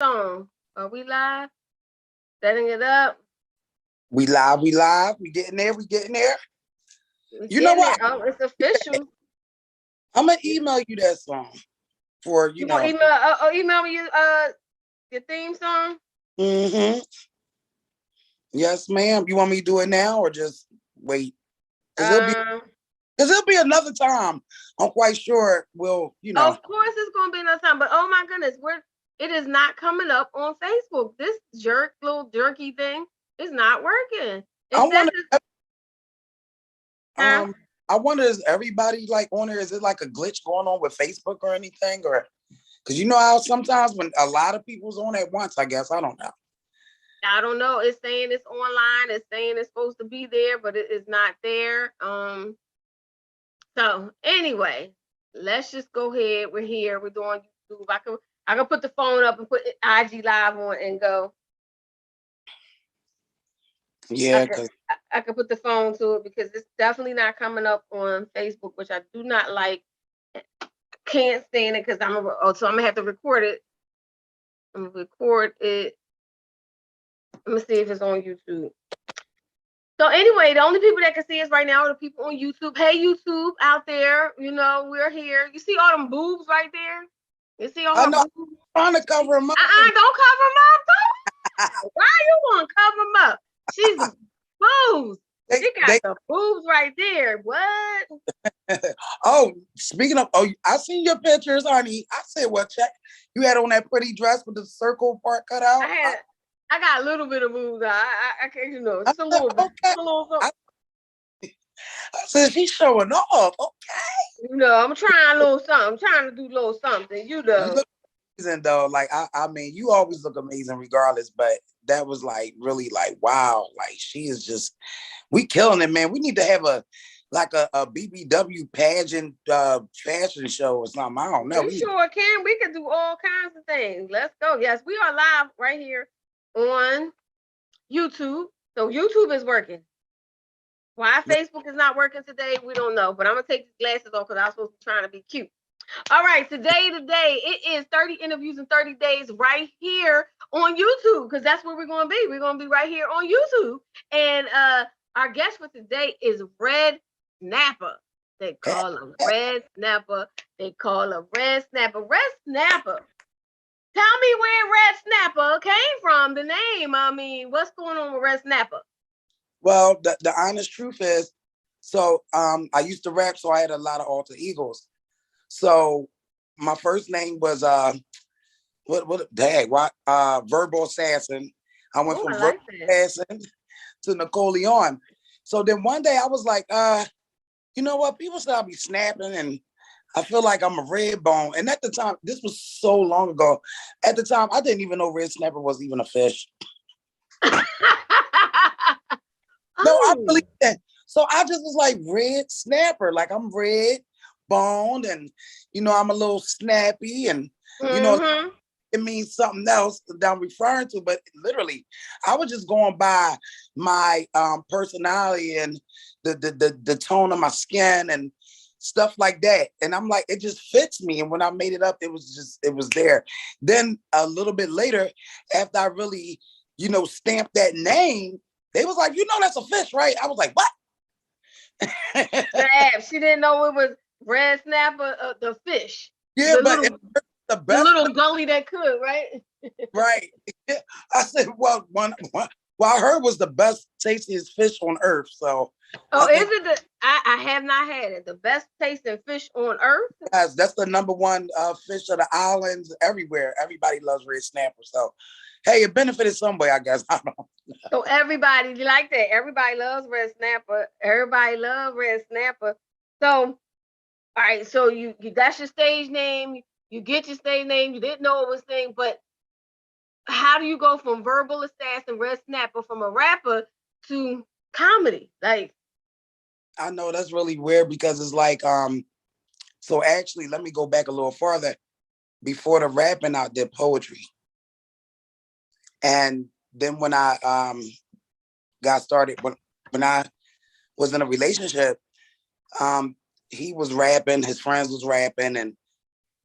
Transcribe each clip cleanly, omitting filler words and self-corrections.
Song. Are we live? Setting it up. We live, we live. We getting there, we getting there. We're You know getting what? there. Oh, it's official. I'm gonna email you that song for You gonna email me your theme song? Mm-hmm. Yes, ma'am. You want me to do it now or just wait? Cause it'll be another time. I'm quite sure Of course it's gonna be another time, but oh my goodness, it is not coming up on Facebook. This little jerky thing is not working. It says it's I wonder is everybody like on there? Is it like a glitch going on with Facebook or anything? Or because you know how sometimes when a lot of people's on at once, I guess I don't know. I don't know. It's saying it's online. It's saying it's supposed to be there, but it is not there. So anyway, let's just go ahead. We're here. We're doing YouTube. I can put the phone up and put IG live on and go. Yeah, I could put the phone to it because it's definitely not coming up on Facebook, which I do not like. Can't stand it because so I'm gonna have to record it. I'm gonna record it. Let me see if it's on YouTube. So anyway, the only people that can see us right now are the people on YouTube. Hey, YouTube out there, we're here. You see all them boobs right there? You see all my boobs? I'm trying to cover them up. Don't cover them up. Why you want to cover them up? She's boobs. She got the boobs right there. What? Oh, speaking of, I seen your pictures, honey. I said, well, check. You had on that pretty dress with the circle part cut out. I got a little bit of boobs. I can't, just a little bit. Okay. I said, she's showing off. Okay. I'm trying a little something. I'm trying to do a little something. You look amazing, though. Like, I mean, you always look amazing regardless, but that was like really like, wow. Like, she is just, we killing it, man. We need to have a BBW pageant fashion show or something. I don't know. We sure can. We can do all kinds of things. Let's go. Yes, we are live right here on YouTube. So YouTube is working. Why Facebook is not working today, we don't know. But I'm going to take these glasses off because I was supposed to be trying to be cute. All right, today, it is 30 interviews in 30 days right here on YouTube because that's where we're going to be. We're going to be right here on YouTube. And our guest for today is Redsnaperrr. They call him Redsnaperrr. They call him Redsnaperrr. Redsnaperrr. Tell me where Redsnaperrr came from, the name. I mean, what's going on with Redsnaperrr? Well, the honest truth is, so I used to rap, so I had a lot of alter egos. So my first name was Verbal Assassin. I went from Verbal Assassin to Napoleon. So then one day I was like, you know what? People say I'll be snapping and I feel like I'm a red bone. And at the time, this was so long ago. At the time, I didn't even know Redsnaperrr was even a fish. No, I really didn't. So I just was like Redsnaperrr. Like I'm red boned and, I'm a little snappy and, it means something else that I'm referring to. But literally, I was just going by my personality and the tone of my skin and stuff like that. And I'm like, it just fits me. And when I made it up, it was there. Then a little bit later, after I really, stamped that name, they was like, that's a fish, right? I was like, what? She didn't know it was Redsnaperrr, the fish. Yeah, the little gully that could, right? Right. I said, well, I heard was the best, tastiest fish on earth. So, is it I have not had it. The best tasting fish on earth. Yes, that's the number one fish of the islands everywhere. Everybody loves Redsnaperrr. So, hey, it benefited some way, I guess. I don't know. So everybody like that. Everybody loves Redsnaperrr. Everybody loves Redsnaperrr. So, all right. So you that's your stage name. You get your stage name. You didn't know it was thing, but how do you go from Verbal Assassin, Redsnaperrr, from a rapper to comedy? Like, I know that's really weird because it's like, so actually, let me go back a little farther. Before the rapping, I did poetry. And then when I got started, when I was in a relationship, he was rapping, his friends was rapping, and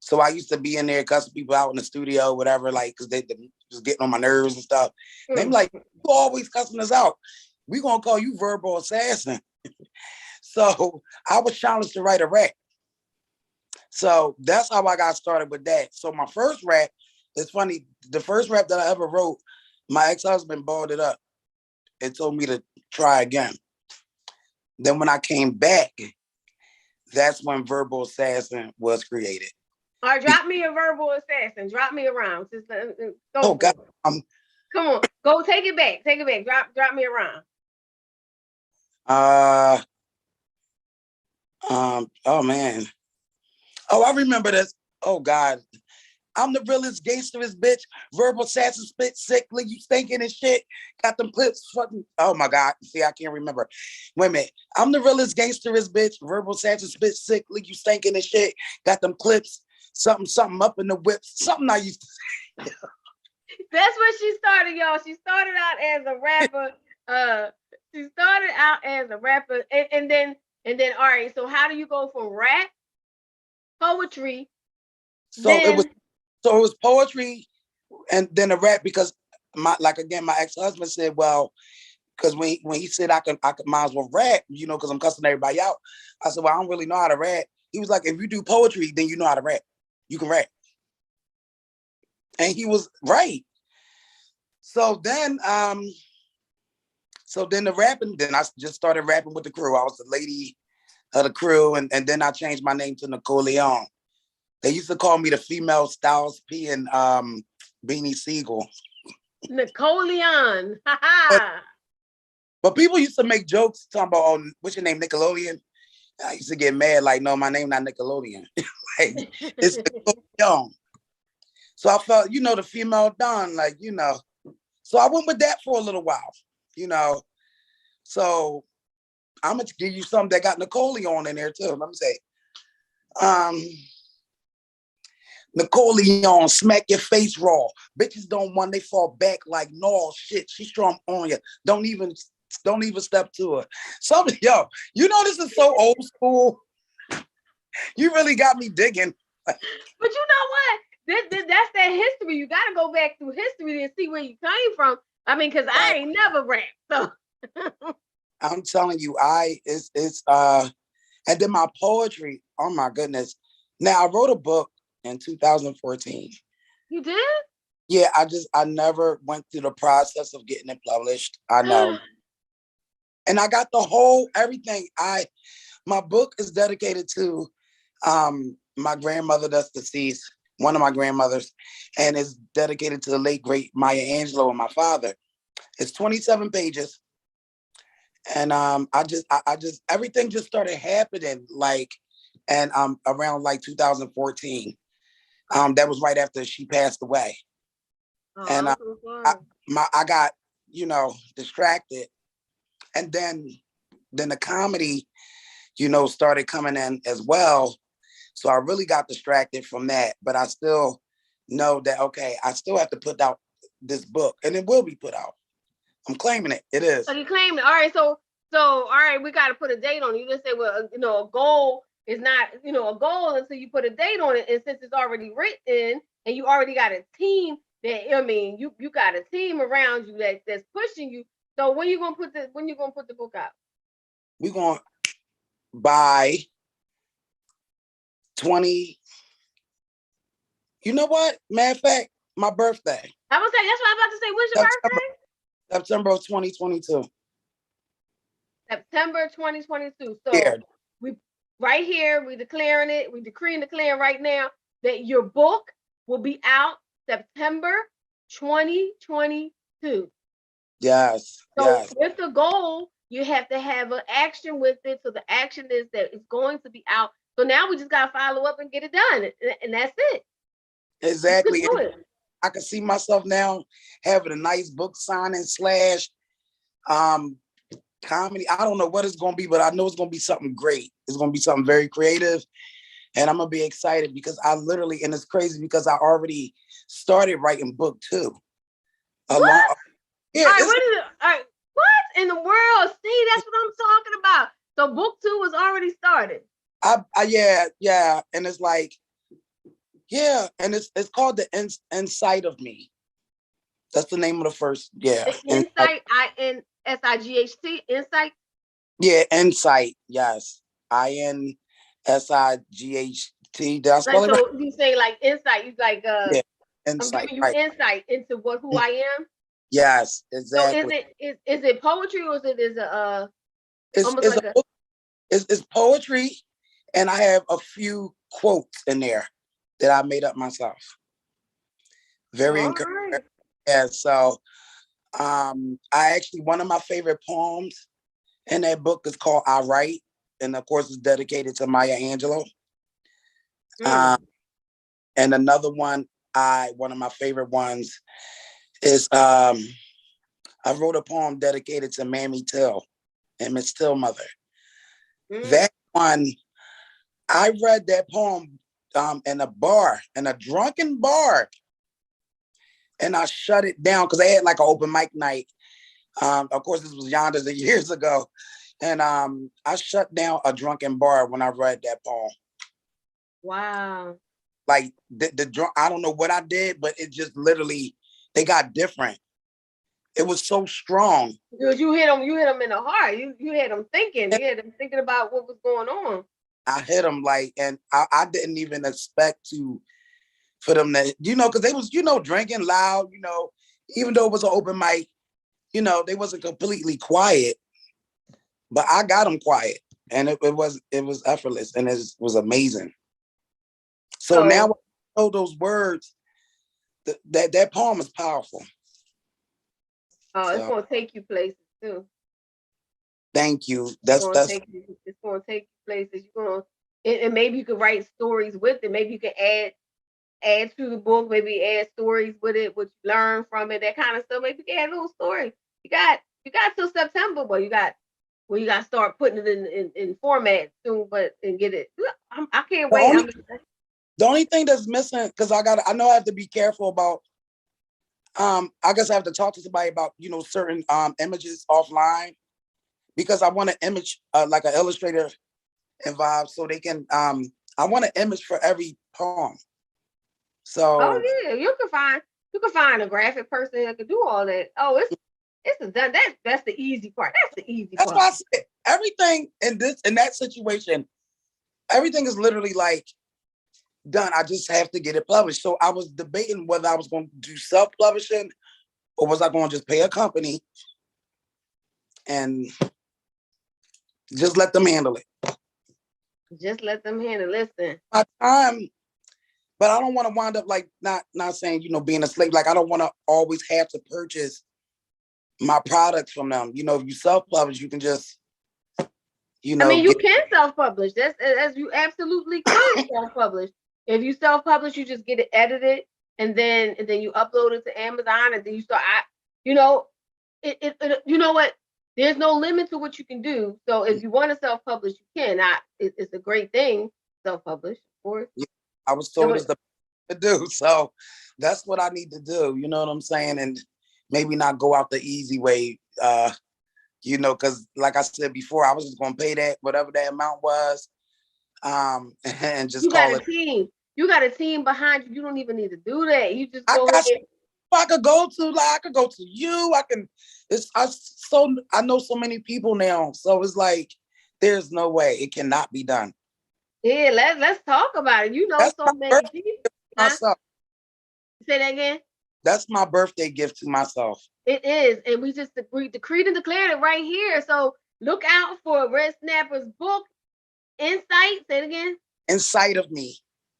So I used to be in there cussing people out in the studio, whatever, like, because they was getting on my nerves and stuff. And they be like, you always cussing us out. We gonna call you verbal assassin. So I was challenged to write a rap. So that's how I got started with that. So my first rap, it's funny, the first rap that I ever wrote, my ex-husband balled it up and told me to try again. Then when I came back, that's when Verbal Assassin was created. All right, drop me a verbal assassin. Drop me around. Just go. Oh God, come on, go take it back. Take it back. Drop me around. Oh man. Oh, I remember this. Oh God. I'm the realest gangsterist bitch. Verbal assassin, spit sickly, you stinking and shit. Got them clips fucking. Oh my God. See, I can't remember. Wait a minute. I'm the realest gangsterist bitch. Verbal assassin, spit sickly, you stinking and shit. Got them clips. Something up in the whip. Something I used to say. That's where she started, y'all. She started out as a rapper. She started out as a rapper, and then all right. So how do you go from rap, poetry? So it was poetry and then a rap because my ex-husband said, well, because when he said I could might as well rap, because I'm cussing everybody out. I said, well, I don't really know how to rap. He was like, if you do poetry, then you know how to rap. You can rap. And he was right. So then the rapping, then I just started rapping with the crew. I was the lady of the crew, and then I changed my name to Nicole Leon. They used to call me the female Styles P and Beanie Siegel. Napoleon. But people used to make jokes talking about, oh, what's your name, Nickelodeon? I used to get mad, like, no, my name not Nickelodeon. Like, it's Nickelodeon. So I felt, the female Don, like, So I went with that for a little while, So I'm gonna give you something that got Napoleon in there too. Let me say, Napoleon, smack your face raw. Bitches don't want, they fall back like no shit. She strong on you. Don't even step to her. This is so old school. You really got me digging. But you know what? That's that history. You got to go back through history and see where you came from. I mean, because I ain't never rapped. So I'm telling you, and then my poetry, oh my goodness. Now I wrote a book in 2014. You did? Yeah, I never went through the process of getting it published. I know. And I got the whole everything. My book is dedicated to my grandmother that's deceased, one of my grandmothers, and is dedicated to the late great Maya Angelou and my father. It's 27 pages. And I just everything just started happening around like 2014. That was right after she passed away. Oh, and I got distracted, and then the comedy started coming in as well. So I really got distracted from that, but I still know that, okay, I still have to put out this book, and it will be put out. I'm claiming it. It is. So you claim it. All right. So all right, we got to put a date on it. You just say, well, a goal is not, a goal until you put a date on it. And since it's already written and you already got a team you got a team around you that's pushing you. So when you gonna put the book out? We're going by 20. You know what? Matter of fact, my birthday. I was saying, that's what I'm about to say. When's your birthday? September of 2022. September 2022. So yeah. We right here, we declaring it. We decreeing right now that your book will be out September 2022. Yes. So with the goal, you have to have an action with it. So the action is that it's going to be out. So now we just got to follow up and get it done. And that's it. Exactly. I can see myself now having a nice book signing / comedy. I don't know what it's going to be, but I know it's going to be something great. It's going to be something very creative. And I'm going to be excited because and it's crazy because I already started writing book 2. What? Yeah. All right, what in the world? See, that's what I'm talking about. So book 2 was already started. Yeah. And it's like, Yeah, and it's called the Inside of Me. That's the name of the first. Yeah, The Insight, INSIGHT, Insight. Yeah, Insight. Yes, INSIGHT. Did I spell Like it right? so, you say like insight. You like Yeah, I'm Insight. giving you Right. insight into who I am. Yes, So is exactly. it poetry or is it It's almost it's a like a book. It's poetry, and I have a few quotes in there that I made up myself. Very all encouraging. right. Yeah. So, I actually one of my favorite poems in that book is called "I Write," and of course, it's dedicated to Maya Angelou. Mm. And another one of my favorite ones is I wrote a poem dedicated to Mammy Till and Miss Till mother. Mm. That one, I read that poem in a bar, in a drunken bar, and I shut it down because they had like an open mic night. Of course, this was yonders and years ago, and I shut down a drunken bar when I read that poem. Wow. Like the drunk, I don't know what I did, but it just literally they got different. It was so strong. Because you hit them in the heart. You had them thinking. You had them thinking about what was going on. I hit them like, and I didn't even expect for them to, because they was, drinking loud, even though it was an open mic, they wasn't completely quiet, but I got them quiet, and it was effortless, and it was amazing. So now, So I know those words, that poem is powerful. it's So gonna take you places too. thank you. It's That's gonna that's take you. It's gonna take you places. You're gonna and maybe you could write stories with it. Maybe you can add to the book. Maybe add stories with it, what you learn from it, that kind of stuff. Maybe you can add a little story. You got till September, but you got to start putting it in format soon, but and get it. I can't the wait. only the only thing that's missing, because I know I have to be careful about. I guess I have to talk to somebody about certain images offline, because I want an image, like an illustrator involved, so they can. I want an image for every poem. Oh So yeah, you can find a graphic person that can do all that. Oh, it's done. That's the easy part. That's the easy that's why part. I said everything in that situation, everything is literally like done. I just have to get it published. So I was debating whether I was going to do self-publishing, or was I going to just pay a company and just let them handle it. Just let them handle. Listen, My time, but I don't want to wind up like not saying being a slave. Like I don't want to always have to purchase my products from them. If you self-publish, you can just I mean, you get. can self-publish. That's as you absolutely could self-publish. If you self-publish, you just get it edited, and then you upload it to Amazon, and then you start. You know, you know what? There's no limit to what you can do. So if you want to self-publish, you can. It's a great thing, self-publish, of course. Yeah, I was And told it's the to do, so that's what I need to do. You know what I'm saying, and maybe not go out the easy way. Because like I said before, I was just gonna pay that whatever that amount was, and just you got call a it. team. You got a team behind you. You don't even need to do that. You just I go got ahead. I could go to, like, I could go to you. I can. I know so many people now, so it's like there's no way it cannot be done. Yeah, let's talk about it. You know That's my so many birthday people. gift to Huh? myself. Say that again. That's my birthday gift to myself. It is, and we decreed and declared it right here. So look out for Redsnaperrr's book, Insight. Say it again. Inside of me.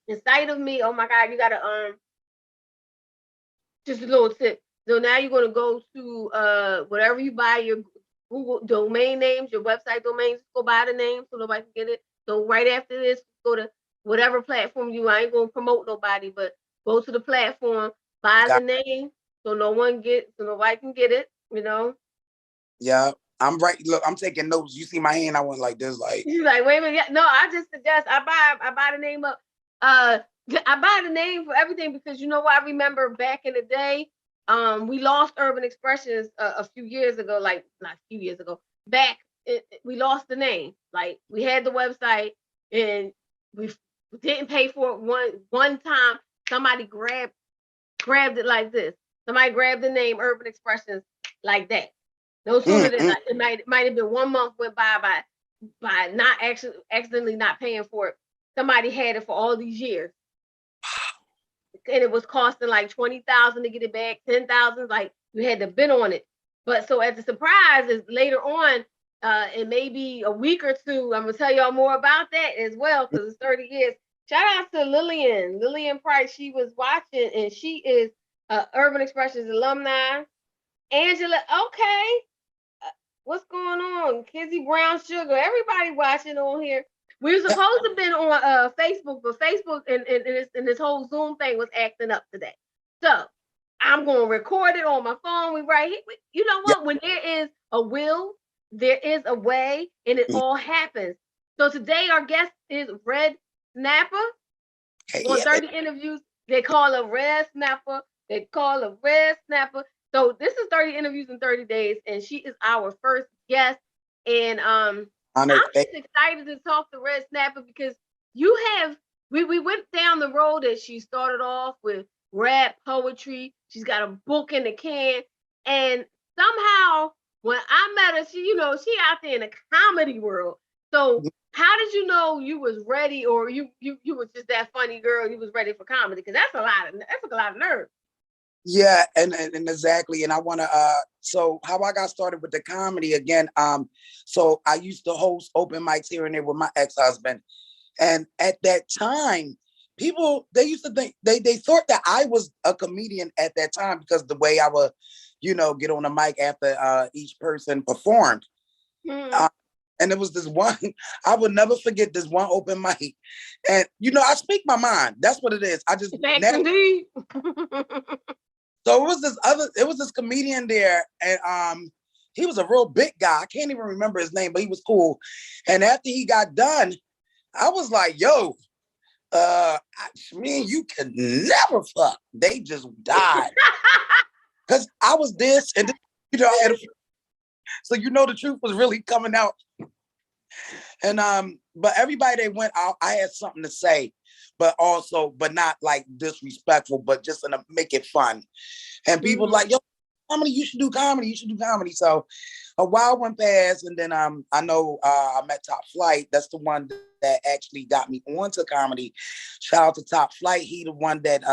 Inside of me. Oh my God, you gotta just a little tip. So now you're gonna go to whatever you buy your Google domain names, your website domains. Go buy the name so nobody can get it. So right after this, go to whatever platform you. I ain't gonna promote nobody, but go to the platform, buy the Got, name so nobody can get it. yeah, I'm right. Look, I'm taking notes. You see my hand? I went like this, like. He's like, wait a minute. Yeah, no, I just suggest I buy the name up. I buy the name for everything because you know what? I remember back in the day, we lost Urban Expressions a few years ago, like not a few years ago. We lost the name. Like we had the website and we didn't pay for it one time. Somebody grabbed it like this. Somebody grabbed the name Urban Expressions like that. No sooner than it might have been 1 month went by not actually accidentally not paying for it. Somebody had it for all these years, and it was costing like 20,000 to get it back, 10,000. Like you had to bid on it. But so as a surprise is later on, in maybe a week or two, I'm gonna tell y'all more about that as well because it's 30 years. Shout out to Lillian Price. She was watching, and she is Urban Expressions alumni. Angela, okay, what's going on? Kizzy Brown Sugar, everybody watching on here. We were supposed to have been on Facebook, but Facebook and this whole Zoom thing was acting up today. So I'm going to record it on my phone. We right here. You know what? When there is a will, there is a way, and it all happens. So today our guest is Redsnaperrr. On 30 interviews, they call her Redsnaperrr. They call her Redsnaperrr. So this is 30 interviews in 30 days, and she is our first guest. And I'm just excited to talk to Redsnaperrr because we went down the road that she started off with rap poetry. She's got a book in the can, and somehow when I met her, she out there in the comedy world. So how did you know you was ready, or you was just that funny girl? You was ready for comedy because that's a lot of nerve. Yeah, and exactly. And I want to so how I got started with the comedy again, so I used to host open mics here and there with my ex-husband. And at that time, people, they used to think they thought that I was a comedian at that time because the way I would, get on the mic after each person performed. And it was this one, I would never forget this one open mic. And I speak my mind. That's what it is. I just indeed. So it was this comedian there, and he was a real big guy. I can't even remember his name, but he was cool. And after he got done, I was like, yo, me and you can never fuck. They just died. Because I was this, and I had so the truth was really coming out. And but everybody that went out, I had something to say, but not like disrespectful, but just to make it fun. And people like, yo, comedy, you should do comedy. You should do comedy. So a while went past, and then I know I met Top Flight. That's the one that actually got me onto comedy. Shout out to Top Flight. He the one that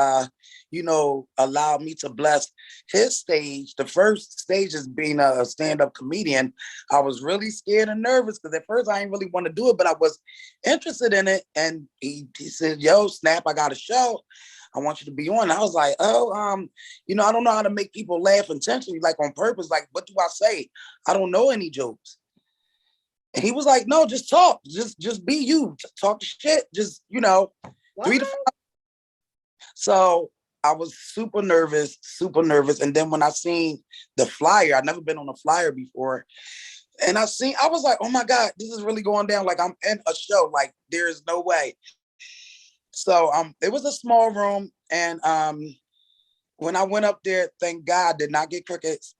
allowed me to bless his stage. The first stage is being a stand-up comedian. I was really scared and nervous because at first I didn't really want to do it, but I was interested in it. And he said, yo, Snap, I got a show. I want you to be on. I was like, oh, I don't know how to make people laugh intentionally, like on purpose. Like, what do I say? I don't know any jokes. And he was like, no, just talk. Just be you. Talk shit. Just, 3 to 5. So I was super nervous. And then when I seen the flyer, I'd never been on a flyer before. And I was like, oh my God, this is really going down. Like I'm in a show. Like there is no way. So it was a small room, and when I went up there, thank God, did not get crickets.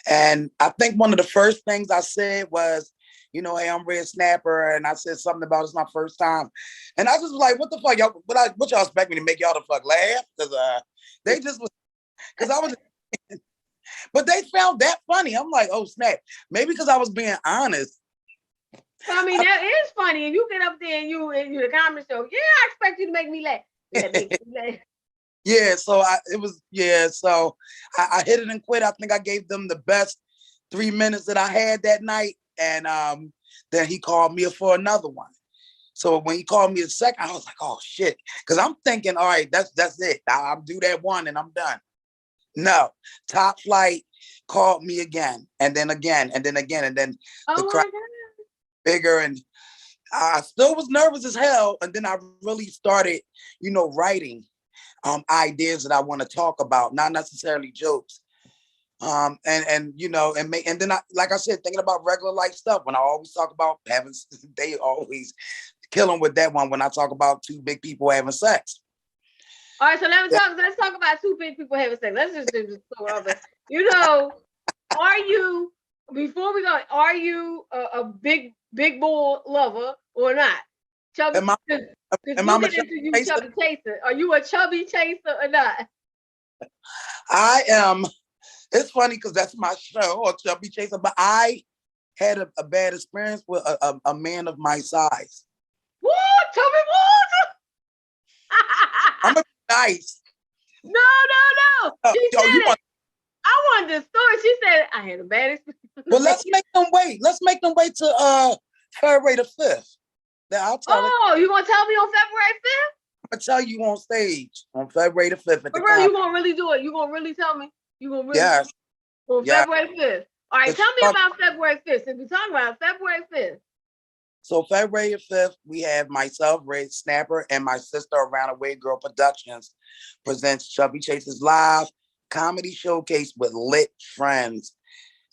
And I think one of the first things I said was, hey, I'm Redsnaperrr, and I said something about it's my first time, and I just was like, what the fuck, y'all? What y'all expect me to make y'all the fuck laugh? Because they just was, because I was, but they found that funny. I'm like, oh snap, maybe because I was being honest. I mean, that is funny. And you get up there and you the comedy show. Yeah, I expect you to make me laugh. Yeah, so I hit it and quit. I think I gave them the best 3 minutes that I had that night. And then he called me for another one. So when he called me a second, I was like, oh shit. Because I'm thinking, all right, that's it. I'll do that one and I'm done. No, Top Flight called me again, and then again, and then again, and then the crowd bigger, and I still was nervous as hell. And then I really started, writing ideas that I want to talk about, not necessarily jokes. And then I, like I said, thinking about regular life stuff. When I always talk about having, they always kill them with that one when I talk about two big people having sex. All right, so let's talk about two big people having sex. Let's just go over. Are you, before we go, are you a big bull lover or not? Chubby. Am I, Cause am I we'll a get chubby into you chaser? chubby chaser. Are you a chubby chaser or not? I am. It's funny because that's my show, or Chubby Chaser, but I had a bad experience with a man of my size. What? Tell me what? I'm gonna be nice. No. She Yo, you said it. want? I wanted the story. She said I had a bad experience. Well, let's make them wait. Let's make them wait to February the 5th. Then I'll tell it. Oh, you gonna tell me on February 5th? I'm gonna tell you on stage on February the 5th at the For real, you conference. gonna really do it? You gonna really tell me? You gonna really Yes, on yeah. February 5th? All right, It's tell me fun. about February 5th. Since we're talking about February 5th. So February the 5th, we have myself, Redsnaperrr, and my sister, Around Away Girl Productions, presents Chubby Chasers Live comedy showcase with lit friends.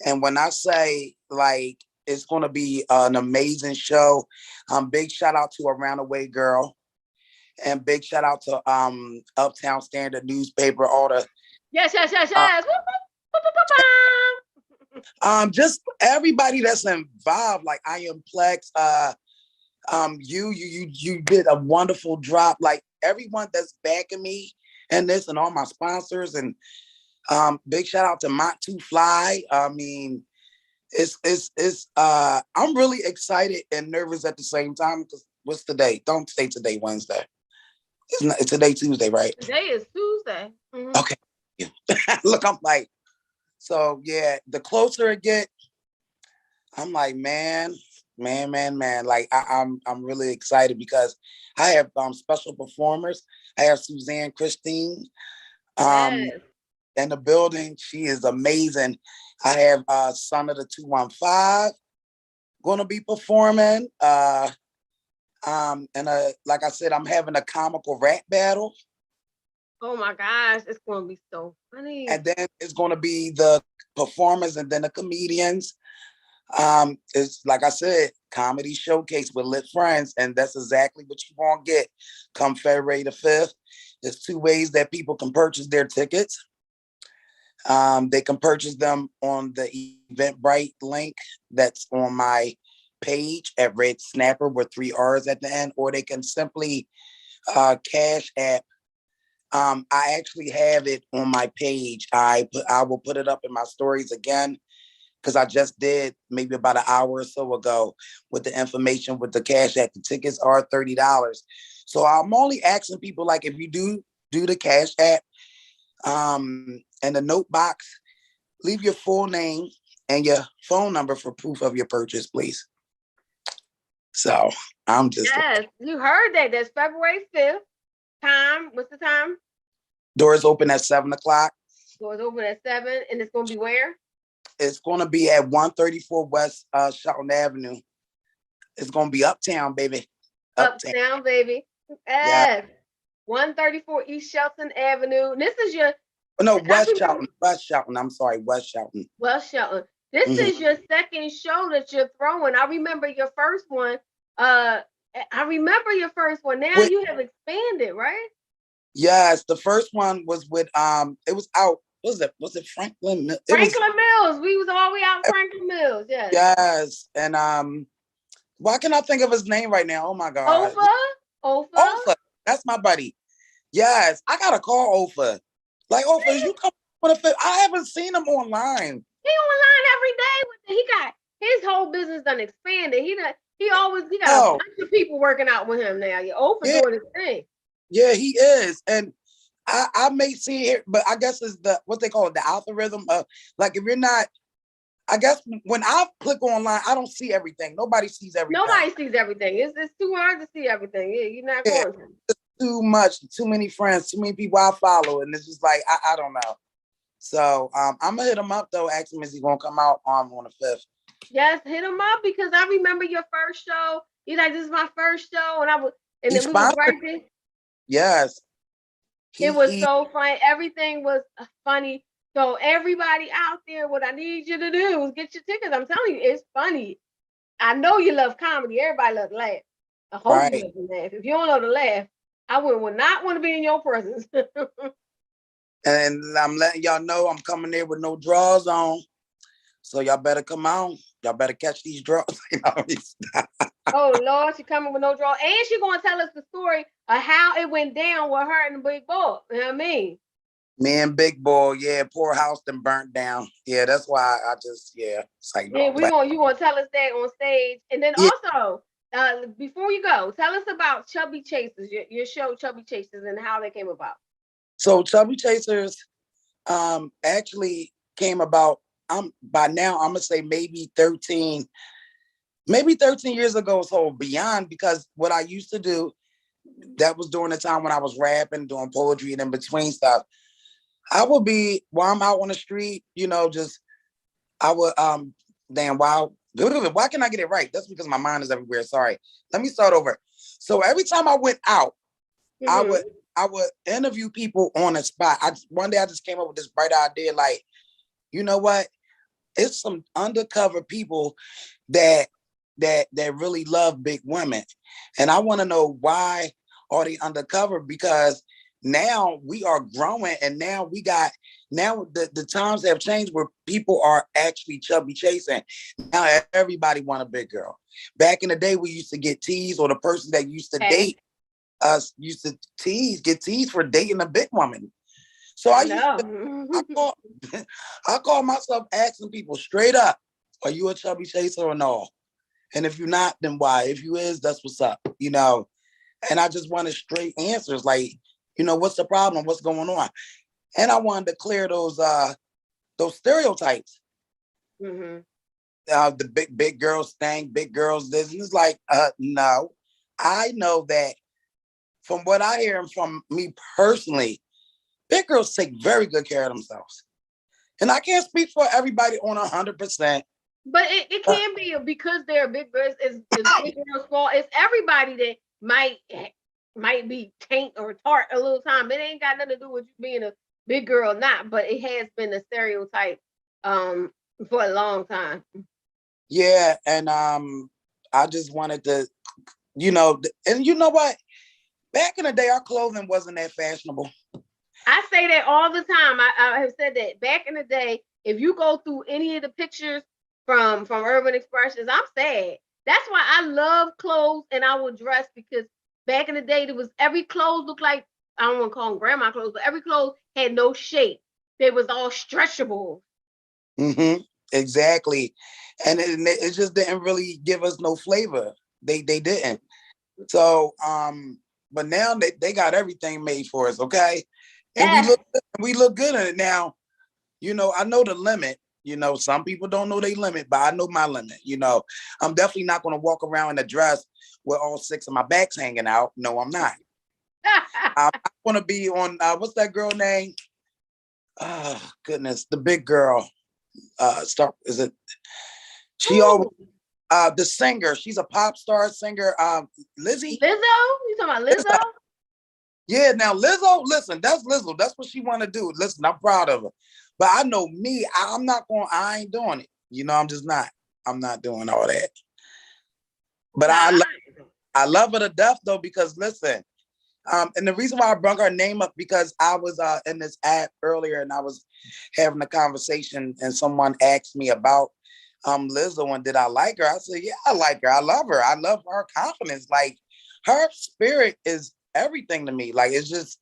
And when I say like it's gonna be an amazing show, big shout out to Around Away Girl, and big shout out to Uptown Standard newspaper, all the Yes. uh, Whoop, whoop, just everybody that's involved, like I am Plex, you did a wonderful drop. Like everyone that's backing me and this and all my sponsors, and big shout out to Mont Too Fly. I mean, it's I'm really excited and nervous at the same time because what's today? Don't say today, Wednesday. It's today Tuesday, right? Today is Tuesday. Mm-hmm. Okay. Look, I'm like, so yeah, the closer it get, I'm like, man. Like I'm really excited because I have special performers. I have Suzanne Christine Yes. in the building. She is amazing. I have Son of the 215 gonna be performing. Like I said, I'm having a comical rap battle. Oh my gosh, it's gonna be so funny. And then it's gonna be the performers and then the comedians. It's like I said, comedy showcase with lit friends, and that's exactly what you won't get come February the 5th. There's two ways that people can purchase their tickets. They can purchase them on the Eventbrite link that's on my page at Redsnaperrr with 3 R's at the end, or they can simply cash app. I actually have it on my page. I will put it up in my stories again because I just did maybe about an hour or so ago with the information with the cash app. The tickets are $30. So I'm only asking people, like, if you do the cash app, and the note box, leave your full name and your phone number for proof of your purchase, please. So I'm just Yes, you heard that. That's February 5th. Time. What's the time? doors open at 7:00. Doors open at 7, and it's gonna be where? It's gonna be at 134 West Shelton Avenue. It's gonna be uptown, baby. Uptown, baby. Yeah. Yes. 134 East Shelton Avenue. This is your No, West Shelton. West Shelton. I'm sorry, West Shelton. West Shelton. This is your second show that you're throwing. I remember your first one. Now you have expanded, right? Yes, the first one was with it was out. Was it Franklin? Franklin Mills. We was all the way out in Franklin Mills. Yes. Yes, and why can I think of his name right now? Oh my God. Ofa. That's my buddy. Yes, I gotta call Ofa. Like, Ofa, you come on a fit. I haven't seen him online. He online every day. He got his whole business done expanded. He got a bunch of people working out with him now. Ofa doing his thing. Yeah, he is. And I may see it, but I guess it's what they call it, the algorithm of, like, if you're not, I guess when I click online, I don't see everything. Nobody sees everything. Nobody sees everything. It's too hard to see everything. Yeah, you're not going to. It's too much, too many friends, too many people I follow, and it's just like I don't know. So I'm gonna hit him up though. Ask him, is he gonna come out on the 5th? Yes, hit him up because I remember your first show. He's like, "This is my first show," and we was right there. Yes. It was so funny. Everything was funny. So everybody out there, what I need you to do is get your tickets. I'm telling you, it's funny. I know you love comedy. Everybody loves to laugh. I hope you love to laugh. If you don't love to laugh, I would not want to be in your presence. And I'm letting y'all know I'm coming there with no draws on. So y'all better come on. Y'all better catch these draws. Oh Lord, she coming with no draw, and she gonna tell us the story of how it went down with her and the big boy. You know what I mean? Me and Big Boy, yeah, poor house then burnt down. Yeah, that's why I just, yeah, it's like, Yeah, don't play. you gonna tell us that on stage, and then Yeah, also, before you go, tell us about Chubby Chasers, your show Chubby Chasers, and how they came about. so Chubby Chasers actually came about, by now, I'm gonna say maybe 13 years ago, so beyond, because what I used to do, that was during the time when I was rapping, doing poetry and in between stuff. I would be, while I'm out on the street, just I would damn wow. Why can I get it right? That's because my mind is everywhere. Sorry. Let me start over. So every time I went out, I would Mm-hmm. I would interview people on the spot. One day I just came up with this bright idea, like, you know what? It's some undercover people that that really love big women. And I want to know, why are they undercover? Because now we are growing, and now the times have changed where people are actually chubby chasing. Now everybody want a big girl. Back in the day, we used to get teased, or the person that used to Okay. date us used to get teased for dating a big woman. So I I know. call I call myself asking people straight up, are you a chubby chaser or no? And if you're not, then why? If you is, that's what's up, And I just wanted straight answers, like, what's the problem? What's going on? And I wanted to clear those stereotypes. Mm-hmm. The big girls thing, big girls this. And it's like, no. I know that from what I hear and from me personally, big girls take very good care of themselves. And I can't speak for everybody on 100%. But it can be because they're big girls. Is big girls' fault. It's everybody that might be taint or tart a little time. It ain't got nothing to do with you being a big girl or not. But it has been a stereotype um for a long time. Yeah, and I just wanted to, and you know what? Back in the day, our clothing wasn't that fashionable. I say that all the time. I have said that back in the day. If you go through any of the pictures from Urban Expressions, I'm sad. That's why I love clothes and I will dress, because back in the day, there was every clothes looked like, I don't want to call them grandma clothes, but every clothes had no shape. They was all stretchable. Mm-hmm. Exactly, and it just didn't really give us no flavor. They didn't. So but now they got everything made for us, okay? And Yeah. we look good in it now. I know the limit. Some people don't know their limit, but I know my limit. I'm definitely not going to walk around in a dress with all six of my backs hanging out. No, I'm not. I want to be on what's that girl name? Oh goodness, the big girl. Start is it? She always Ooh, the singer. She's a pop star singer. Lizzie. Lizzo? You talking about Lizzo? Yeah, now Lizzo, listen, that's Lizzo. That's what she want to do. Listen, I'm proud of her. But I know me, I'm not going, I ain't doing it. I'm just not. I'm not doing all that. But Nah. I love her to death though, because listen, and the reason why I brought her name up, because I was in this app earlier and I was having a conversation and someone asked me about Lizzo and did I like her? I said, yeah, I like her. I love her. I love her confidence. Like, her spirit is everything to me. Like, it's just,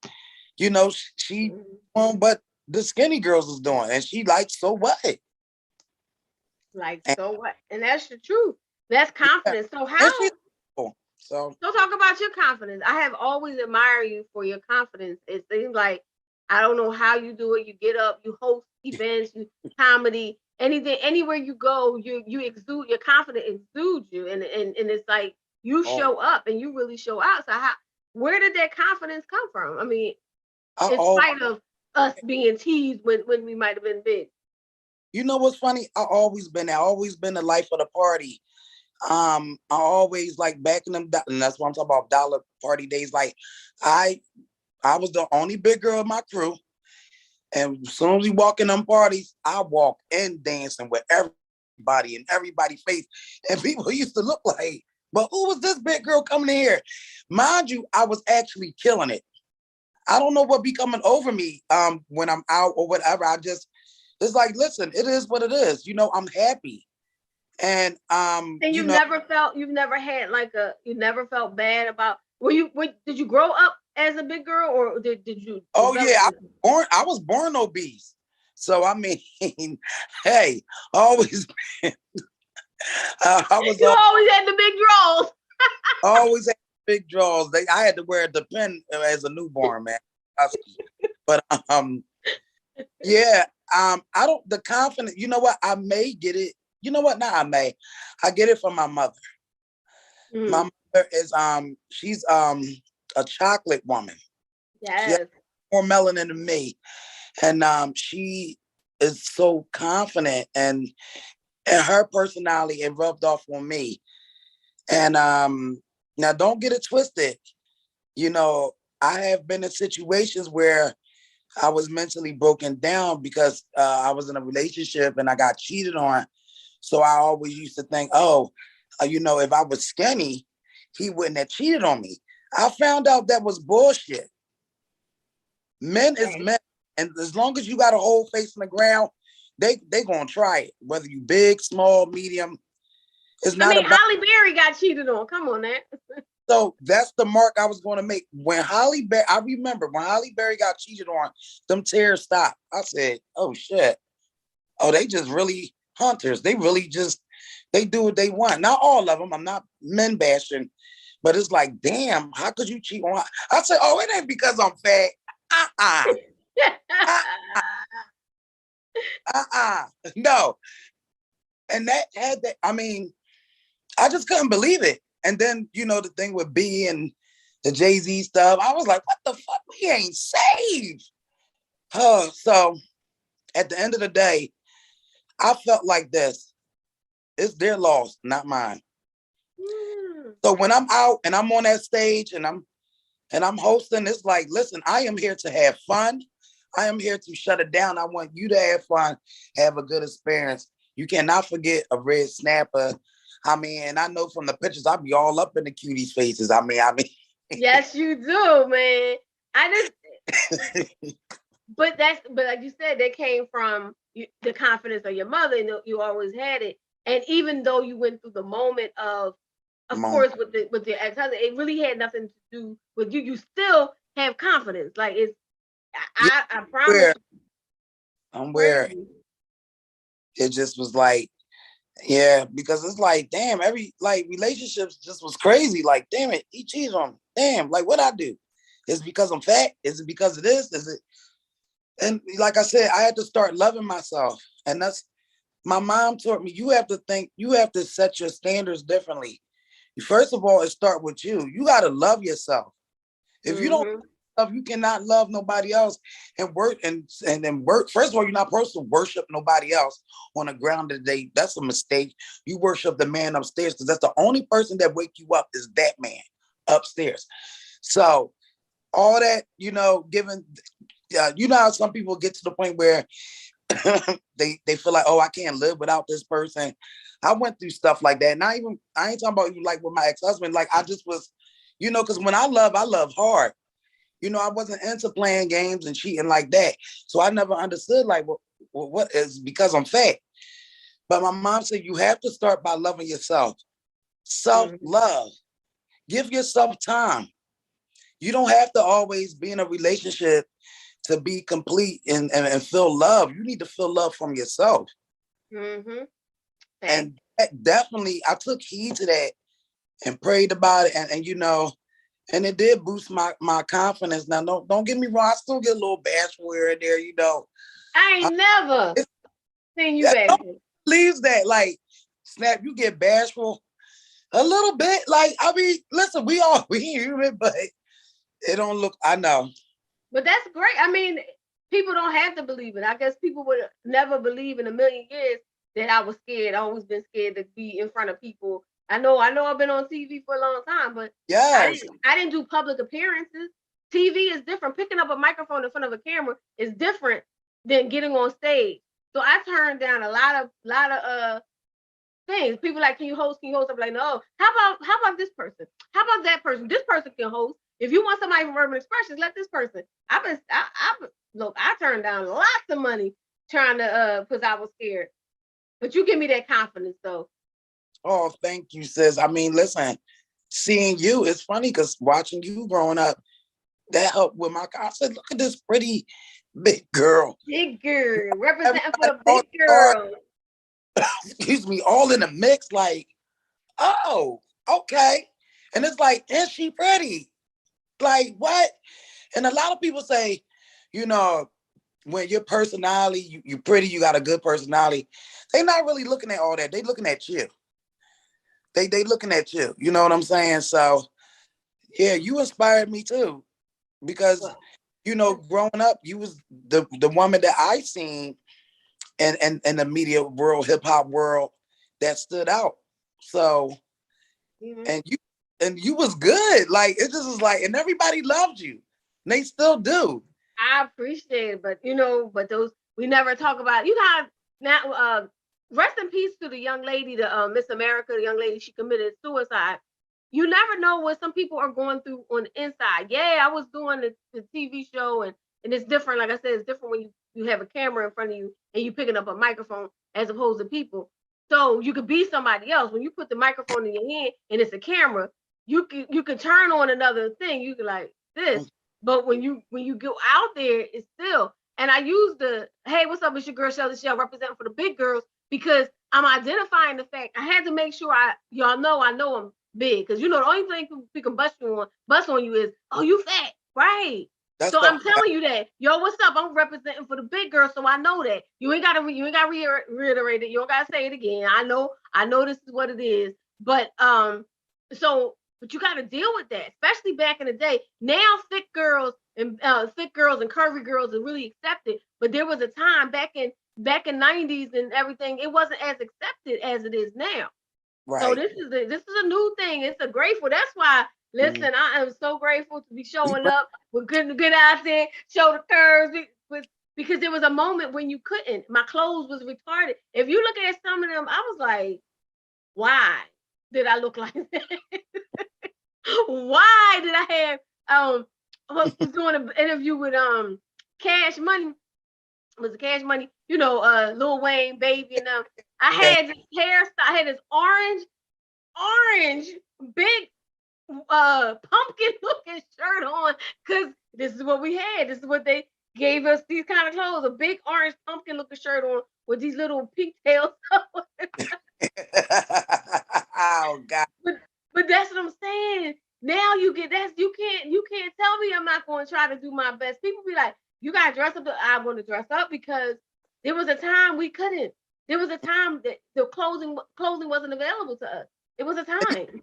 she but the skinny girls is doing, and she like, so what? Like, And, so what? And that's the truth. That's yeah, confidence. So and how she's cool. So So talk about your confidence. I have always admired you for your confidence. It seems like I don't know how you do it. You get up, you host events, you comedy, anything, anywhere you go, you exude your confidence exudes you, and it's like you oh, show up and you really show out. So how where did that confidence come from? I mean, I in always, spite of us being teased when we might have been big. what's funny? I always been the life of the party. I always, like, back in them, and that's what I'm talking about, dollar party days. Like, I I was the only big girl in my crew. And as soon as we walk in them parties, I walk in dancing with everybody and everybody's face. And people used to look like, but who was this big girl coming in here? Mind you, I was actually killing it. I don't know what be coming over me when I'm out or whatever. It's like, listen, it is what it is. I'm happy. And And you you've know, never had like you never felt bad about, did you grow up as a big girl, or did you oh develop yeah, this? I was born obese. So I mean, hey, always I was You always had the big drawers. always had big draws. I had to wear a depend as a newborn, man. But yeah, I don't the confidence. You know what? I may get it. You know what? Now I get it from my mother. My Mm, mother is she's a chocolate woman. She has yes. more melanin than me, and she is so confident, and her personality it rubbed off on me. And now don't get it twisted. You know, I have been in situations where I was mentally broken down because I was in a relationship and I got cheated on. So I always used to think, oh, you know, if I was skinny, he wouldn't have cheated on me. I found out that was bullshit. Men is Okay. men, and as long as you got a whole face in the ground, they gonna try it. Whether you big, small, medium, it's I not mean, about. Holly Berry got cheated on. Come on, man. So that's the mark I was going to make. When Holly Berry, I remember when Holly Berry got cheated on, them tears stopped. I said, oh shit. Oh, they just really hunters. They really just, they do what they want. Not all of them. I'm not men bashing, but it's like, damn, how could you cheat on? I said, oh, it ain't because I'm fat. Uh-uh. Uh, uh-uh. No. And that had that, I mean, I just couldn't believe it. And then, you know, the thing with B and the Jay-Z stuff, I was like, what the fuck? We ain't saved. So at the end of the day, I felt like this. It's their loss, not mine. Mm. So when I'm out and I'm on that stage and I'm hosting, it's like, listen, I am here to have fun. I am here to shut it down. I want you to have fun, have a good experience. You cannot forget a red snapper. I mean, and I know from the pictures, I'll be all up in the cuties' faces. Yes, you do, man. I just, but like you said, that came from the confidence of your mother, and you always had it. And even though you went through the moment of Mom, course, with your ex husband, it really had nothing to do with you. You still have confidence. Like it's, yeah, I promise where you, I'm where crazy. it just was like, yeah, because it's like, damn, every like relationships just was crazy. Like, damn it, he cheated on me. Damn, like what I do? Is it because I'm fat? Is it because of this? Is it? And like I said, I had to start loving myself. And that's my mom taught me you have to think, you have to set your standards differently. First of all, it start with you. You got to love yourself. If you don't Mm-hmm. love, you cannot love nobody else and work and then work. First of all, you're not supposed to worship nobody else on the ground today. That's a mistake. You worship the man upstairs because that's the only person that wake you up is that man upstairs. So all that, you know, given you know how some people get to the point where they feel like, oh, I can't live without this person. I went through stuff like that. Not even I ain't talking about you like with my ex-husband. Like I just was, you know, because when I love hard. You know, I wasn't into playing games and cheating like that. So I never understood like what is because I'm fat. But my mom said you have to start by loving yourself. Mm-hmm. Self-love. Give yourself time. You don't have to always be in a relationship to be complete and feel love. You need to feel love from yourself. Mm-hmm. Fact. And that definitely, I took heed to that and prayed about it. And you know, and it did boost my confidence. Now, don't get me wrong, I still get a little bashful here and there, you know. I I, ain't never seen you yeah, no one bashful. believes that. Like, Snap, you get bashful a little bit. Like, I mean, listen, we human, but it don't look. I know. But that's great. I mean, people don't have to believe it. I guess people would never believe in a million years that I was scared. I always been scared to be in front of people. I know I've been on TV for a long time, but Yes, I didn't do public appearances. TV is different. Picking up a microphone in front of a camera is different than getting on stage. So I turned down a lot of things. People like, can you host? Can you host? I'm like, no. How about this person? How about that person? This person can host. If you want somebody from Urban Expressions, let this person. Look, I turned down lots of money trying to because I was scared. But you give me that confidence though. Oh, thank you, sis. I mean, listen, seeing you, it's funny because watching you growing up, that helped with my. I said, look at this pretty big girl. Big girl. Representing for Everybody, the big girl. excuse me, all in the mix. Like, oh, okay. And it's like, is she pretty? Like, what? And a lot of people say, you know, when your personality, you pretty, you got a good personality. They're not really looking at all that. They looking at you. They looking at you. You know what I'm saying? So yeah, you inspired me too. Because Well, growing up, you was the woman that I seen in the media world, hip hop world that stood out. So mm-hmm. and you was good. Like it just was like, and everybody loved you. And they still do. I appreciate it, but those we never talk about. You know how now, rest in peace to the young lady, the Miss America, the young lady, she committed suicide. You never know what some people are going through on the inside. Yeah, I was doing the TV show, and it's different. Like I said, it's different when you have a camera in front of you and you picking up a microphone as opposed to people. So you could be somebody else. When you put the microphone in your hand and it's a camera, you can turn on another thing. You can like this. But when you go out there, it's still. And I use the hey, what's up? It's your girl Shelly Shell representing for the big girls because I'm identifying the fact. I had to make sure y'all know I know I'm big because the only thing people can bust on you is you fat, right? That's So the I'm telling you that what's up? I'm representing for the big girls, so I know that you ain't gotta reiterate it. You don't gotta say it again. I know this is what it is, but so but you got to deal with that, especially back in the day. Now, thick girls and curvy girls are really accepted. But there was a time back in '90s and everything, it wasn't as accepted as it is now. So right. this is a new thing. It's a grateful. That's why. Mhm. Listen, I am so grateful to be showing up. We're good out there, show the curves. Because there was a moment when you couldn't. My clothes was retarded. If you look at some of them, I was like, why did I look like that? Why did I have was doing an interview with Cash Money? Was it Cash Money? Lil Wayne, Baby, and I Yeah. had this hairstyle, I had this orange, big pumpkin looking shirt on because this is what we had. This is what they gave us these kind of clothes, a big orange pumpkin looking shirt on with these little pigtails. Oh God. But but that's what I'm saying. Now you get that's you can't tell me I'm not going to try to do my best. People be like, you got to dress up. I want to dress up because there was a time we couldn't. There was a time that the clothing wasn't available to us. It was a time.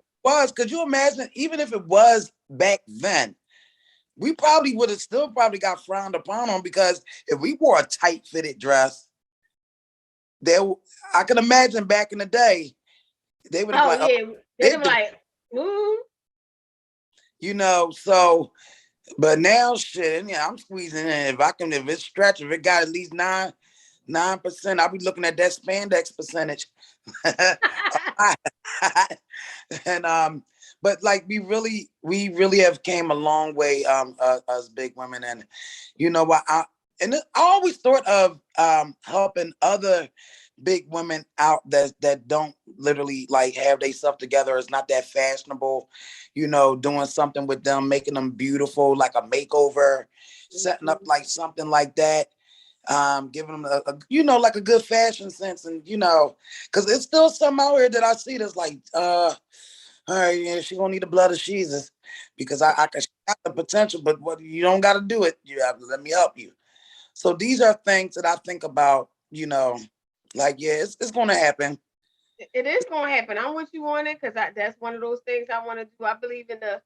Could you imagine, even if it was back then, we probably would have still probably got frowned upon on because if we wore a tight fitted dress, there I can imagine back in the day, they would have been Oh like, oh, yeah, they'd they're be doing, like, ooh, so but now shit, and yeah, I'm squeezing in. If it's stretch, if it got at least 9%, I'll be looking at that spandex percentage. And but like we really have came a long way, as big women. And you know what, I always thought of helping other big women out that don't literally like have their stuff together. It's not that fashionable, doing something with them, making them beautiful, like a makeover, setting up like something like that, giving them like a good fashion sense. And because it's still some out here that I see that's like, all right, yeah, she gonna need the blood of Jesus, because I can got the potential, but what, you don't got to do it. You have to let me help you. So these are things that I think about, like, yeah, it's gonna happen. it is gonna happen. I'm with you on it because that's one of those things I want to do. I believe in the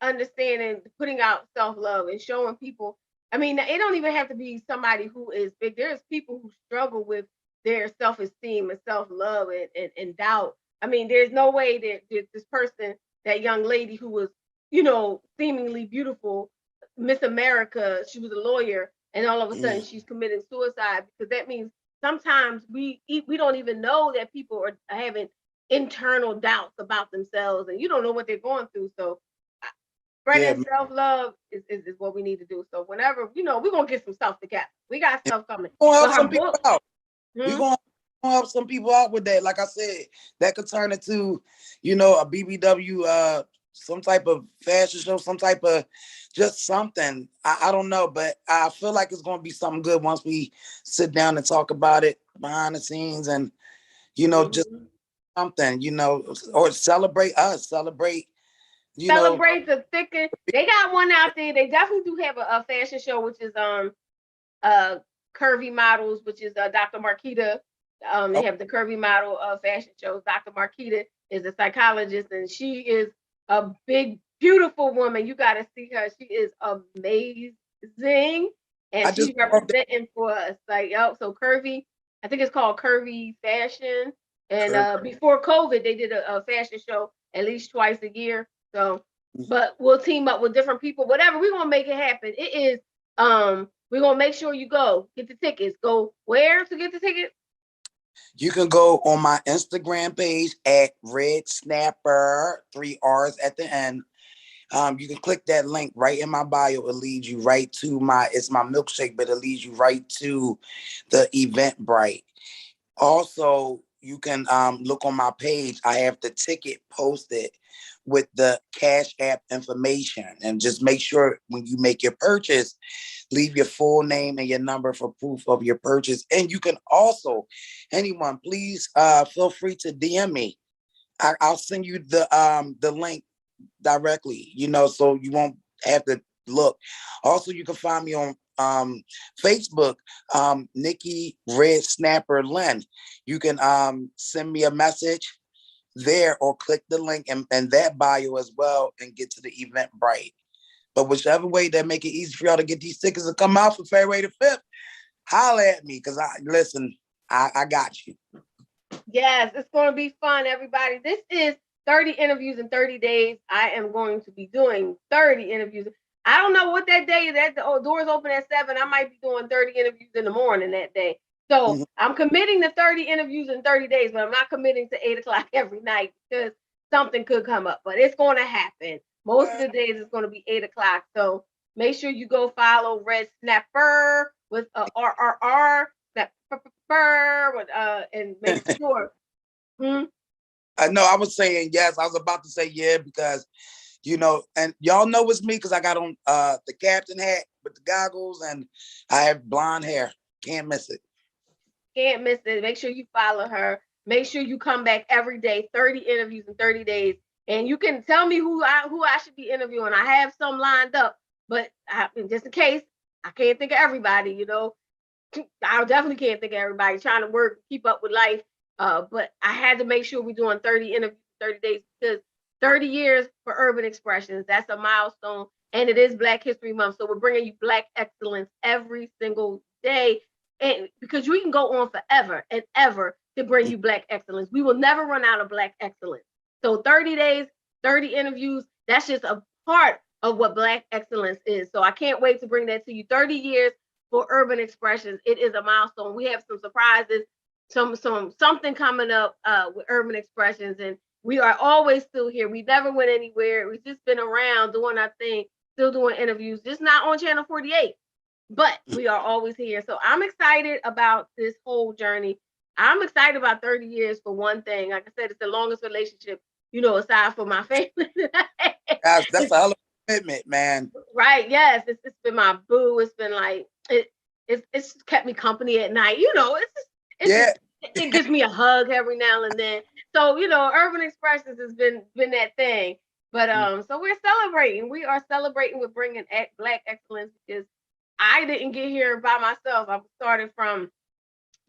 understanding, putting out self love and showing people. I mean, it don't even have to be somebody who is big. There's people who struggle with their self esteem and self love and doubt. I mean, there's no way that this person, that young lady who was, seemingly beautiful, Miss America, she was a lawyer, and all of a sudden Mm, she's committing suicide because that means sometimes we don't even know that people are having internal doubts about themselves, and you don't know what they're going through. So yeah, spreading self love is what we need to do. So whenever we're gonna get some stuff together. We got stuff coming. we're gonna help With her some people book. out. We Hmm? gonna help some people out with that. Like I said, that could turn into, you know, a BBW, some type of fashion show, some type of just something. I don't know, but I feel like it's going to be something good once we sit down and talk about it behind the scenes, and you know, just something, you know, or celebrate us, celebrate, you know. Celebrate the thicker. They got one out there. They definitely do have a fashion show, which is uh curvy models, which is Dr. Marquita. They Oh, have the curvy model fashion shows. Dr. Marquita is a psychologist, and she is a big, beautiful woman. You got to see her. She is amazing, and I just she's wrote that representing for us. Like, yo, so curvy. I think it's called Curvy Fashion. And curve. before COVID, they did a fashion show at least twice a year. So, but we'll team up with different people. Whatever, we're gonna make it happen. It is we're gonna make sure you go get the tickets. Go where to get the tickets? You can go on my Instagram page at Redsnaperrr, 3 R's at the end. You can click that link right in my bio. It leads you right to it's my milkshake, but it leads you right to the Eventbrite. Also, you can look on my page. I have the ticket posted with the Cash App information. And just make sure when you make your purchase, leave your full name and your number for proof of your purchase. And you can also, anyone, please feel free to DM me. I'll send you the link directly, you know, so you won't have to look. Also, you can find me on Facebook, Nikki Redsnaperrr Lynn. You can send me a message there or click the link and that bio as well and get to the Eventbrite. But whichever way that make it easy for y'all to get these tickets to come out for February the 5th, holla at me, because I got you. Yes, it's going to be fun, everybody. This is 30 interviews in 30 days. I am going to be doing 30 interviews. I don't know what that day is. That the doors open at 7. I might be doing 30 interviews in the morning that day. So I'm committing to 30 interviews in 30 days, but I'm not committing to 8 o'clock every night because something could come up. But it's going to happen. Most of the days it's going to be 8 o'clock. So make sure you go follow Redsnaperrr with a RRR. And make sure. I know I was saying yes. I was about to say yeah because, you know, and y'all know it's me because I got on the captain hat with the goggles and I have blonde hair. Can't miss it. Can't miss it. Make sure you follow her. Make sure you come back every day. 30 interviews in 30 days, and you can tell me who I should be interviewing. I have some lined up, but just in case, I can't think of everybody. You know, I definitely can't think of everybody. Trying to work, keep up with life. But I had to make sure we're doing 30 interviews, 30 days because 30 years for Urban Expressions. That's a milestone, and it is Black History Month. So we're bringing you Black excellence every single day, and because we can go on forever and ever to bring you Black excellence. We will never run out of Black excellence. So 30 days, 30 interviews. That's just a part of what Black excellence is. So I can't wait to bring that to you. 30 years for Urban Expressions. It is a milestone. We have some surprises, something coming up with Urban Expressions, and we are always still here. We never went anywhere. We've just been around doing our thing, still doing interviews, just not on Channel 48, but we are always here. So I'm excited about this whole journey. I'm excited about 30 years for one thing. Like I said, it's the longest relationship, you know, aside from my family. Gosh, that's a hell of a commitment, man. Right. Yes. It's been my boo. It's been like it's kept me company at night. You know, Yeah. it gives me a hug every now and then. So, you know, Urban Expressions has been that thing. But so we're celebrating. We are celebrating with bringing Black excellence because I didn't get here by myself. I started from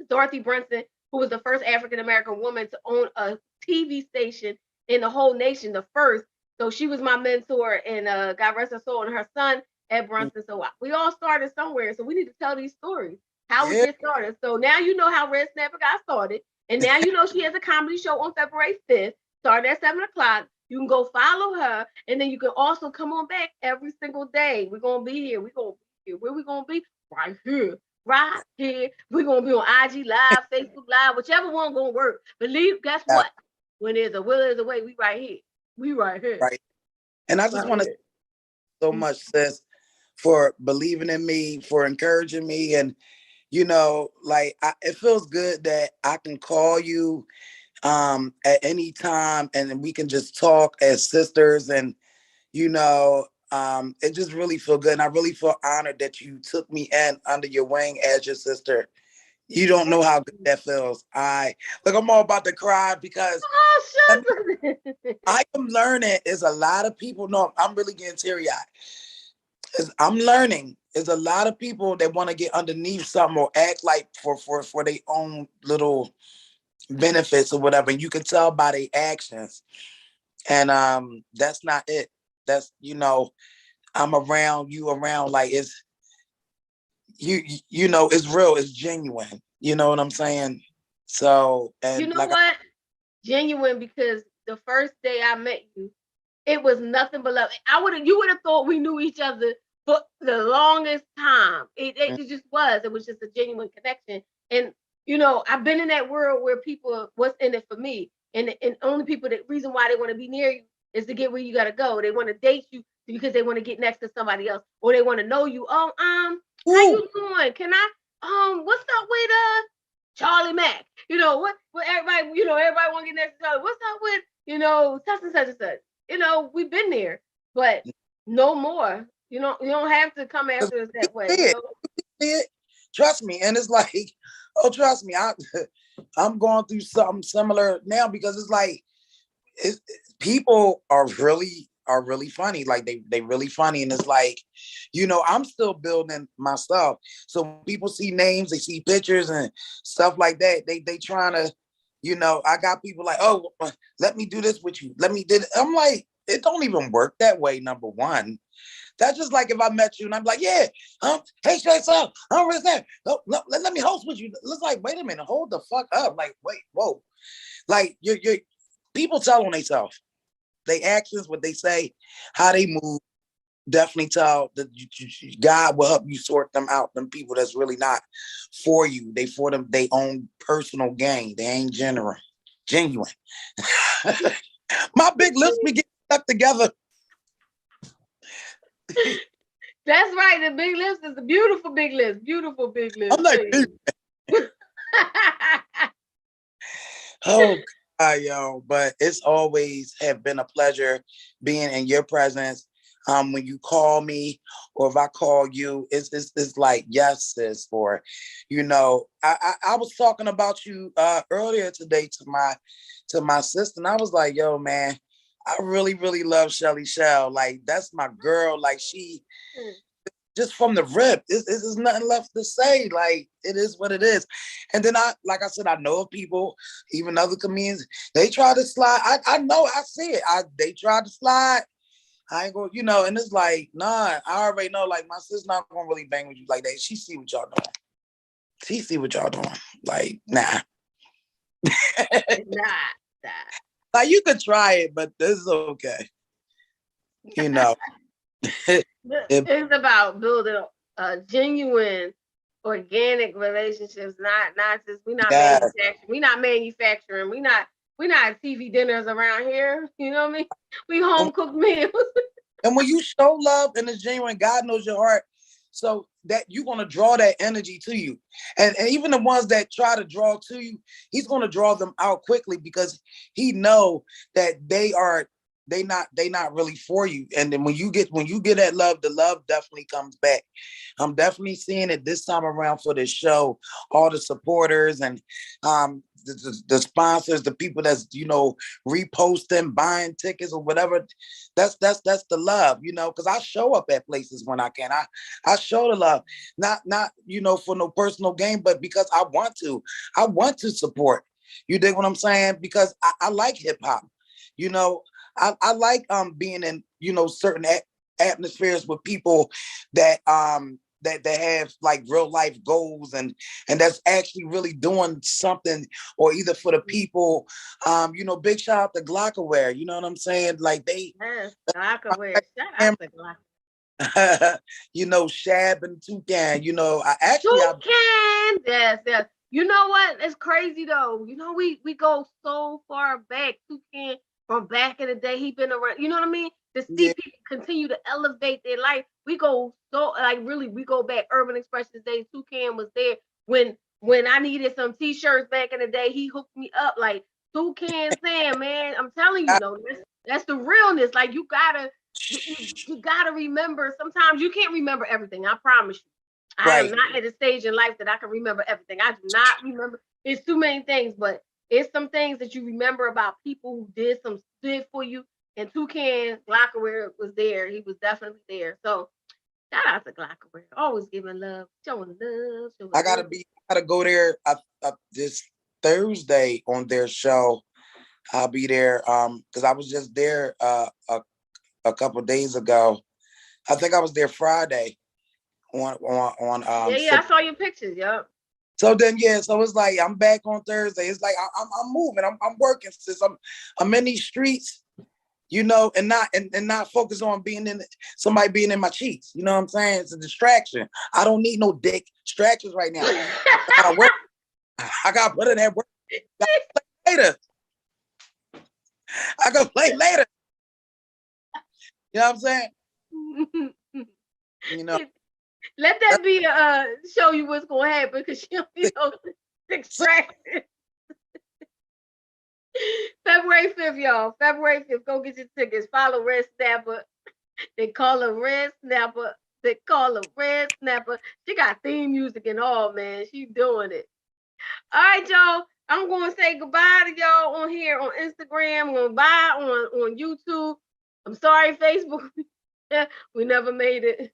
Dorothy Brunson, who was the first African American woman to own a TV station in the whole nation, the first. So she was my mentor, and God rest her soul, and her son Ed Brunson. So we all started somewhere. So we need to tell these stories, how we Yeah. get started. So now you know how Redsnaperrr got started, and now you know she has a comedy show on February 5th, starting at 7 o'clock. You can go follow her, and then you can also come on back every single day. We're gonna be here. We're gonna be here. Where we gonna be? Right here. Right here. We're gonna be on IG Live, Facebook Live, whichever one gonna work. Believe, guess what? When there's a will, there's a way. We right here. We right here. Right. And I just want to thank you so much, sis, for believing in me, for encouraging me, and like it feels good that I can call you at any time and we can just talk as sisters and it just really feel good. And I really feel honored that you took me in under your wing as your sister. You don't know how good that feels. I'm all about to cry because Oh, shut I am learning is a lot of people. No, I'm really getting teary eyed. I'm learning is a lot of people that want to get underneath something or act like for their own little benefits or whatever. And you can tell by their actions. And that's not it. That's I'm around you around like it's it's real, it's genuine. You know what I'm saying? So You and know like what? Genuine, because the first day I met you, it was nothing but love. You would have thought we knew each other for the longest time. It just was. It was just a genuine connection. And I've been in that world where people, what's in it for me, and only people, the reason why they want to be near you is to get where you gotta go. They want to date you because they want to get next to somebody else, or they want to know you. Oh, how you doing? Can I? What's up with Charlie Mack? What everybody, everybody want to get next to Charlie. What's up with such and such and such? We've been there, but no more. You don't have to come after us that way. it, trust me. And it's like, oh, trust me, I'm going through something similar now because it's like people are really funny. Like they really funny. And it's like, I'm still building myself. So when people see names, they see pictures and stuff like that. They trying to, I got people like, oh, let me do this with you. Let me do it. I'm like, it don't even work that way, number one. That's just like if I met you and I'm like, yeah, hey, Shelly, so I'm really there. Let me host with you. It's like, wait a minute, hold the fuck up. Like, wait, whoa. Like you're people tell on themselves. They actions, what they say, how they move, definitely tell that God will help you sort them out. Them people that's really not for you. They for them they own personal gain. They ain't genuine. My big lips be getting stuck together. That's right. The big lips is a beautiful big lips. Beautiful big lips. I'm like, oh God, yo, but it's always have been a pleasure being in your presence. When you call me or if I call you, it's like yes, sis. Or, I was talking about you earlier today to my sister, and I was like, yo, man, I really, really love Shelly Shell. Like that's my girl. Like she just from the rip, there's nothing left to say. Like it is what it is. And then like I said, I know of people, even other comedians, they try to slide. I know, I see it. They try to slide. I ain't going, and it's like, nah, I already know, like, my sister's not gonna really bang with you like that. She see what y'all doing. She see what y'all doing. Like, nah. Nah. Like, you could try it, but this is okay. It's about building a genuine, organic relationships. Not just we not manufacturing. We not TV dinners around here. You know what I mean? We home cooked meals. And when you show love and it's genuine, God knows your heart. So that you're gonna draw that energy to you. And even the ones that try to draw to you, he's gonna draw them out quickly because he know that they not really for you. And then when you get that love, the love definitely comes back. I'm definitely seeing it this time around for this show. All the supporters and the sponsors, the people that's reposting, buying tickets or whatever. That's the love, because I show up at places when I can. I show the love, not for no personal gain, but because I want to support. You dig what I'm saying? Because I like hip hop. I like being in certain atmospheres with people that that have like real life goals and that's actually really doing something or either for the people. Big shout out to Glockaware. You know what I'm saying? Like they Glockaware. Shout out to Glockaware. Shab and Toucan. Toucan. Yes. You know what? It's crazy though. We go so far back. Toucan from back in the day. He been around. You know what I mean? To see people continue to elevate their life. We go so like really. We go back. Urban Expressions days. Toucan was there when I needed some t-shirts back in the day, he hooked me up like Toucan Sam, man. I'm telling you, though, that's the realness. Like you gotta remember. Sometimes you can't remember everything. I promise you. I am not at a stage in life that I can remember everything. I do not remember. It's too many things, but it's some things that you remember about people who did for you. And Toucan Glockerware was there. He was definitely there. So shout out to Glockerware. Always giving love, showing love. I gotta go there this Thursday on their show. I'll be there because I was just there a couple of days ago. I think I was there Friday on yeah, I saw your pictures. Yep. So then so it's like I'm back on Thursday. It's like I'm moving. I'm working since I'm in these streets, you know, and not focus on somebody being in my cheeks. You know what I'm saying? It's a distraction. I don't need no dick distractions right now. I gotta put in that work. Later. I can play later. You know what I'm saying? You know. Let that be show you what's gonna happen because she'll be so distracted. February 5th, y'all. February 5th. Go get your tickets. Follow Redsnaperrr. They call her Redsnaperrr. They call her Redsnaperrr. She got theme music and all, man. She doing it. All right, y'all. I'm going to say goodbye to y'all on here on Instagram. I'm going to bye on YouTube. I'm sorry, Facebook. We never made it.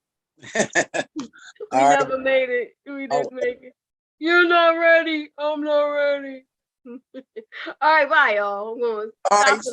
We never made it. We didn't make it. You're not ready. I'm not ready. All right, bye, y'all. I'm going to stop.